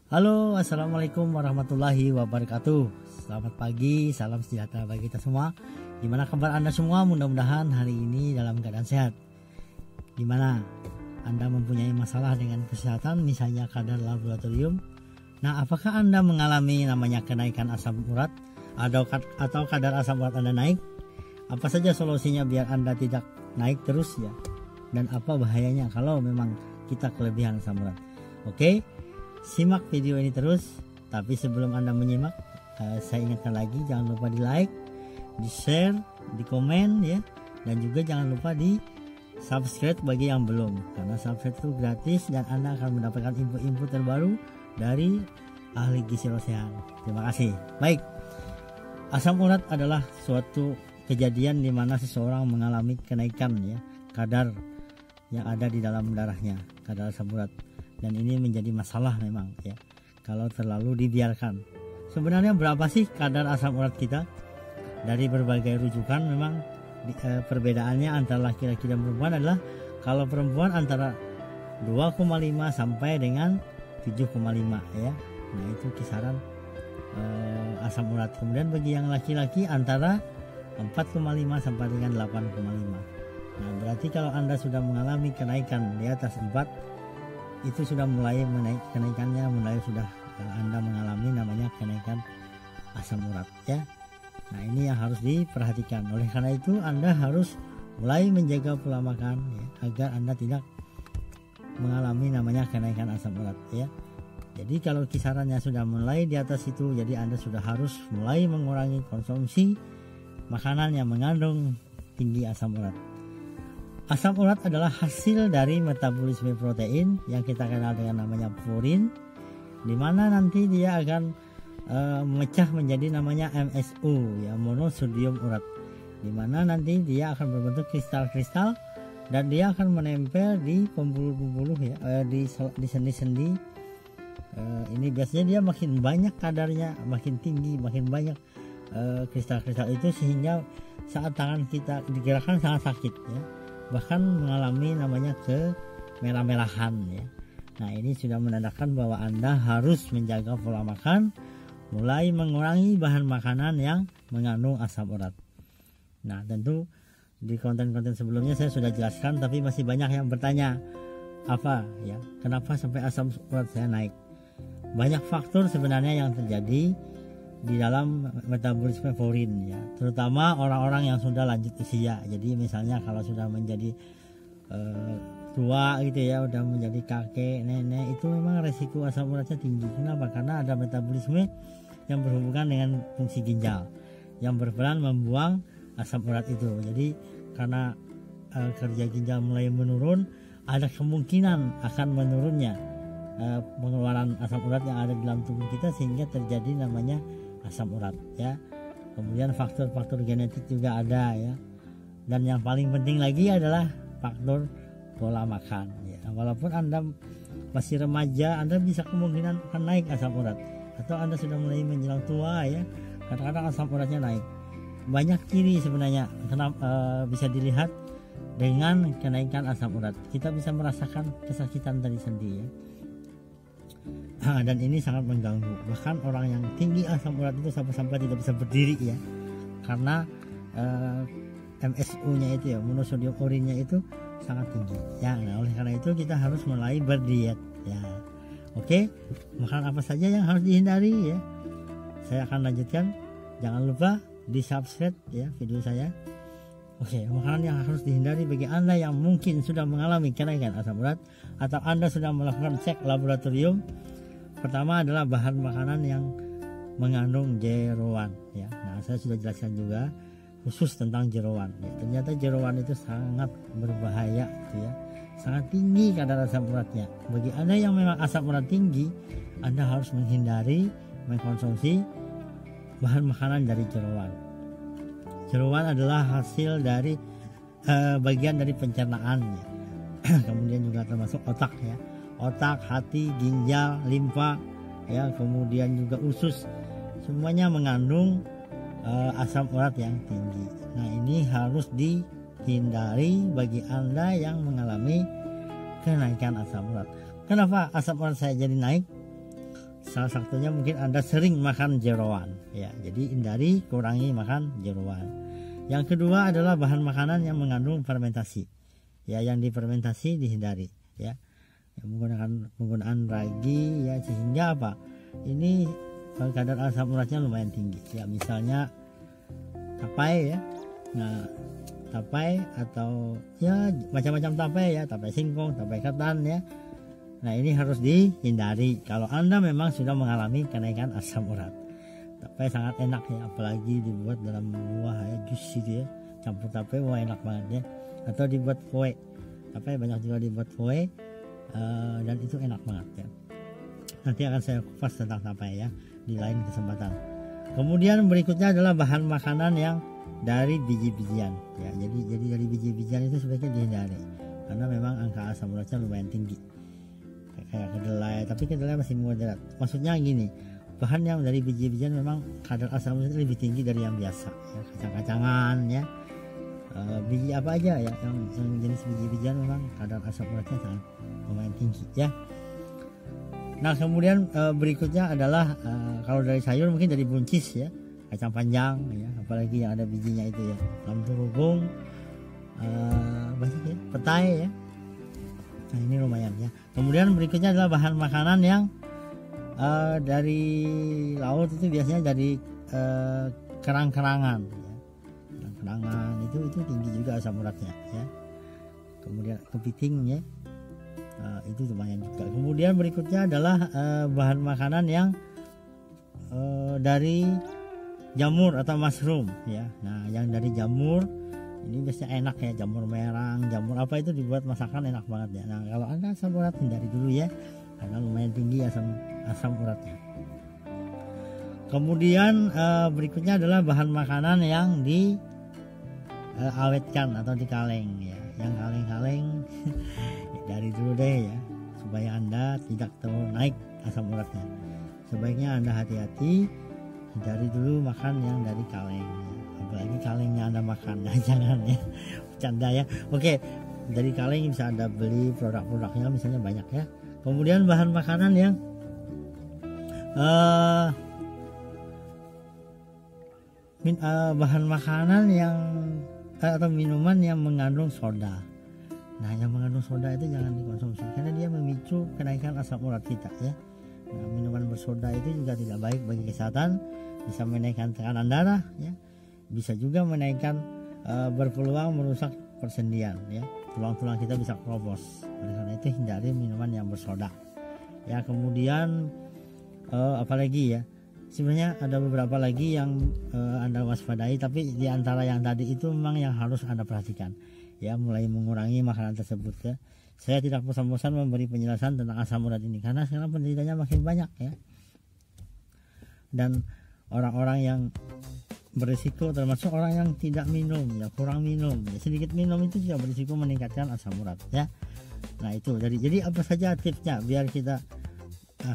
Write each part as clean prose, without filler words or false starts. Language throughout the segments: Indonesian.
Halo, assalamualaikum warahmatullahi wabarakatuh. Selamat pagi, salam sejahtera bagi kita semua. Gimana kabar Anda semua? Mudah-mudahan hari ini dalam keadaan sehat. Gimana Anda mempunyai masalah dengan kesehatan, misalnya kadar laboratorium? Nah, apakah Anda mengalami namanya kenaikan asam urat atau kadar asam urat Anda naik? Apa saja solusinya biar Anda tidak naik terus ya? Dan apa bahayanya kalau memang kita kelebihan asam urat? Oke, simak video ini terus. Tapi sebelum Anda menyimak, saya ingatkan lagi, jangan lupa di like, di share, di komen ya, dan juga jangan lupa di subscribe bagi yang belum, karena subscribe itu gratis dan Anda akan mendapatkan info-info terbaru dari ahli gizi rosehan. Terima kasih. Baik, asam urat adalah suatu kejadian di mana seseorang mengalami kenaikan ya kadar yang ada di dalam darahnya, kadar asam urat, dan ini menjadi masalah memang ya kalau terlalu dibiarkan. Sebenarnya berapa sih kadar asam urat kita? Dari berbagai rujukan memang perbedaannya antara laki-laki dan perempuan adalah kalau perempuan antara 2,5 sampai dengan 7,5 ya. Nah, itu kisaran asam urat. Kemudian bagi yang laki-laki antara 4,5 sampai dengan 8,5. Nah, berarti kalau Anda sudah mengalami kenaikan di atas 4, itu sudah mulai kenaikannya mulai sudah Anda mengalami namanya kenaikan asam urat ya. Nah, ini yang harus diperhatikan. Oleh karena itu Anda harus mulai menjaga pola makan ya, agar Anda tidak mengalami namanya kenaikan asam urat ya. Jadi kalau kisarannya sudah mulai di atas itu, jadi Anda sudah harus mulai mengurangi konsumsi makanan yang mengandung tinggi asam urat. Asam urat adalah hasil dari metabolisme protein yang kita kenal dengan namanya purin, di mana nanti dia akan memecah menjadi namanya MSU ya, monosodium urat, di mana nanti dia akan berbentuk kristal-kristal dan dia akan menempel di pembuluh-pembuluh ya, di sendi-sendi. Ini biasanya dia makin banyak kadarnya, makin tinggi, makin banyak kristal-kristal itu, sehingga saat tangan kita digerakkan sangat sakit ya, bahkan mengalami namanya kemerah-merahan ya. Nah, ini sudah menandakan bahwa Anda harus menjaga pola makan, mulai mengurangi bahan makanan yang mengandung asam urat. Nah, tentu di konten-konten sebelumnya saya sudah jelaskan, tapi masih banyak yang bertanya, apa ya, kenapa sampai asam urat saya naik? Banyak faktor sebenarnya yang terjadi di dalam metabolisme purin ya, terutama orang-orang yang sudah lanjut usia. Jadi misalnya kalau sudah menjadi tua gitu ya, udah menjadi kakek, nenek, itu memang resiko asam uratnya tinggi. Kenapa? Karena ada metabolisme yang berhubungan dengan fungsi ginjal yang berperan membuang asam urat itu. Jadi karena kerja ginjal mulai menurun, ada kemungkinan akan menurunnya pengeluaran asam urat yang ada di dalam tubuh kita, sehingga terjadi namanya asam urat ya. Kemudian faktor-faktor genetik juga ada ya, dan yang paling penting lagi adalah faktor pola makan ya. Walaupun Anda masih remaja, Anda bisa kemungkinan akan naik asam urat, atau Anda sudah mulai menjelang tua ya, kadang-kadang asam uratnya naik. Banyak ciri sebenarnya bisa dilihat dengan kenaikan asam urat. Kita bisa merasakan kesakitan dari sendi ya. Dan ini sangat mengganggu. Bahkan orang yang tinggi asam urat itu sampai-sampai tidak bisa berdiri ya, karena MSU-nya itu ya, monosodium urinnya itu sangat tinggi ya. Nah, oleh karena itu kita harus mulai berdiet ya. Oke, makanan apa saja yang harus dihindari ya, saya akan lanjutkan. Jangan lupa di subscribe ya video saya. Oke, makanan yang harus dihindari bagi Anda yang mungkin sudah mengalami kenaikan asam urat atau Anda sudah melakukan cek laboratorium. Pertama adalah bahan makanan yang mengandung jeroan ya. Nah, saya sudah jelaskan juga khusus tentang jeroan ya. Ternyata jeroan itu sangat berbahaya gitu ya, sangat tinggi kadar asam uratnya. Bagi Anda yang memang asam urat tinggi, Anda harus menghindari mengkonsumsi bahan makanan dari jeroan. Jeroan adalah hasil dari bagian dari pencernaan ya. Kemudian juga termasuk otak ya, otak, hati, ginjal, limfa ya, kemudian juga usus, semuanya mengandung asam urat yang tinggi. Nah, ini harus dihindari bagi Anda yang mengalami kenaikan asam urat. Kenapa asam urat saya jadi naik? salah satunya mungkin Anda sering makan jeroan ya, jadi hindari, kurangi makan jeroan. Yang kedua adalah bahan makanan yang mengandung fermentasi ya, yang difermentasi dihindari ya, yang penggunaan ragi ya, sehingga apa, ini kadar asam uratnya lumayan tinggi ya. Misalnya tapai ya, nah tapai atau ya macam-macam tapai ya, tapai singkong, tapai ketan ya. Nah ini harus dihindari kalau Anda memang sudah mengalami kenaikan asam urat. Tapai sangat enak ya, apalagi dibuat dalam buah ya, jus gitu ya, campur tapai, wah enak banget ya. Atau dibuat kue, tapai banyak juga dibuat kue dan itu enak banget ya. Nanti akan saya kupas tentang tapai ya di lain kesempatan. Kemudian berikutnya adalah bahan makanan yang dari biji-bijian ya, jadi dari biji-bijian itu sebaiknya dihindari karena memang angka asam uratnya lumayan tinggi. Kayak kedelai, tapi kedelai masih moderat. Maksudnya gini, bahan yang dari biji-bijian memang kadar asam uratnya lebih tinggi dari yang biasa ya, kacang-kacangan ya, biji apa aja ya, yang jenis biji-bijian memang kadar asam uratnya sangat lumayan tinggi ya. Nah kemudian berikutnya adalah kalau dari sayur mungkin dari buncis ya, kacang panjang ya, apalagi yang ada bijinya itu ya, lampu banyak ya, petai ya. Nah ini lumayan ya. Kemudian berikutnya adalah bahan makanan yang dari laut, itu biasanya dari kerang-kerangan ya. Kerang-kerangan itu tinggi juga asam uratnya ya. Kemudian kepiting ya, itu lumayan juga. Kemudian berikutnya adalah bahan makanan yang dari jamur atau mushroom ya. Nah yang dari jamur ini biasanya enak ya, jamur merang, jamur apa itu dibuat masakan enak banget ya. Nah kalau Anda asam urat hindari dulu ya, karena lumayan tinggi asam uratnya. Kemudian berikutnya adalah bahan makanan yang diawetkan atau dikaleng ya, yang kaleng-kaleng dari dulu deh ya, supaya Anda tidak terlalu naik asam uratnya. Sebaiknya Anda hati-hati, hindari dulu makan yang dari kaleng ya. Apalagi kalengnya Anda makan, nah, jangan ya, bercanda ya. Oke, dari kaleng bisa Anda beli produk-produknya misalnya banyak ya. Kemudian bahan makanan yang bahan makanan yang atau minuman yang mengandung soda. Nah yang mengandung soda itu jangan dikonsumsi karena dia memicu kenaikan asam urat kita ya. Nah, minuman bersoda itu juga tidak baik bagi kesehatan, bisa menaikkan tekanan darah ya, bisa juga menaikkan berpeluang merusak persendian ya, tulang-tulang kita bisa keropos. Oleh karena itu hindari minuman yang bersoda ya. Kemudian apalagi ya, sebenarnya ada beberapa lagi yang Anda waspadai, tapi di antara yang tadi itu memang yang harus Anda perhatikan ya, mulai mengurangi makanan tersebut ya. Saya tidak bosan-bosan memberi penjelasan tentang asam urat ini karena sekarang penderitanya makin banyak ya, dan orang-orang yang berisiko termasuk orang yang tidak minum ya, kurang minum ya, sedikit minum itu juga berisiko meningkatkan asam urat ya. Nah itu jadi apa saja tipsnya biar kita,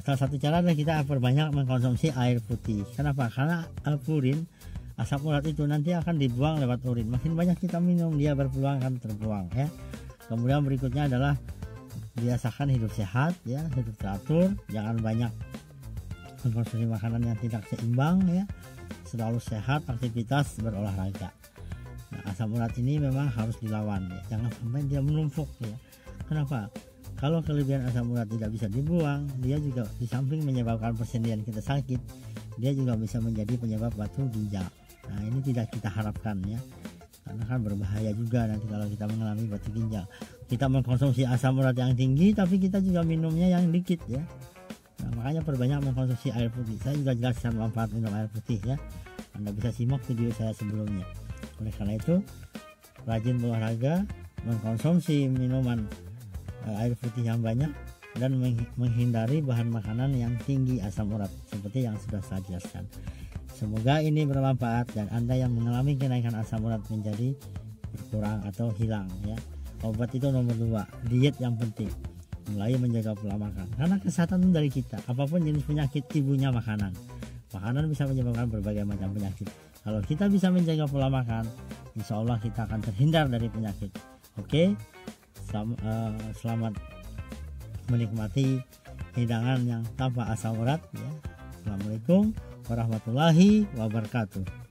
salah satu cara adalah kita perbanyak mengkonsumsi air putih. Kenapa? Karena purin, asam urat itu nanti akan dibuang lewat urin. Makin banyak kita minum, dia berpeluang akan terbuang ya. Kemudian berikutnya adalah biasakan hidup sehat ya, hidup teratur, jangan banyak mengkonsumsi makanan yang tidak seimbang ya. Selalu sehat, aktivitas, berolahraga. Nah, asam urat ini memang harus dilawan ya. Jangan sampai dia menumpuk ya. Kenapa? Kalau kelebihan asam urat tidak bisa dibuang, dia juga di samping menyebabkan persendian kita sakit, dia juga bisa menjadi penyebab batu ginjal. Nah ini tidak kita harapkan ya, karena kan berbahaya juga nanti kalau kita mengalami batu ginjal. Kita mengkonsumsi asam urat yang tinggi, tapi kita juga minumnya yang dikit ya. Nah, makanya perbanyak mengkonsumsi air putih. Saya juga jelaskan manfaat minum air putih ya. Anda bisa simak video saya sebelumnya. Oleh karena itu, rajin berolahraga, mengkonsumsi minuman air putih yang banyak, dan menghindari bahan makanan yang tinggi asam urat seperti yang sudah saya jelaskan. Semoga ini bermanfaat dan Anda yang mengalami kenaikan asam urat menjadi berkurang atau hilang ya. Obat itu nomor 2, diet yang penting, mulai menjaga pola makan karena kesehatan dari kita. Apapun jenis penyakit, ibunya makanan. Makanan bisa menyebabkan berbagai macam penyakit. Kalau kita bisa menjaga pola makan, insya Allah kita akan terhindar dari penyakit. Oke, selamat menikmati hidangan yang tanpa asam urat ya. Assalamualaikum warahmatullahi wabarakatuh.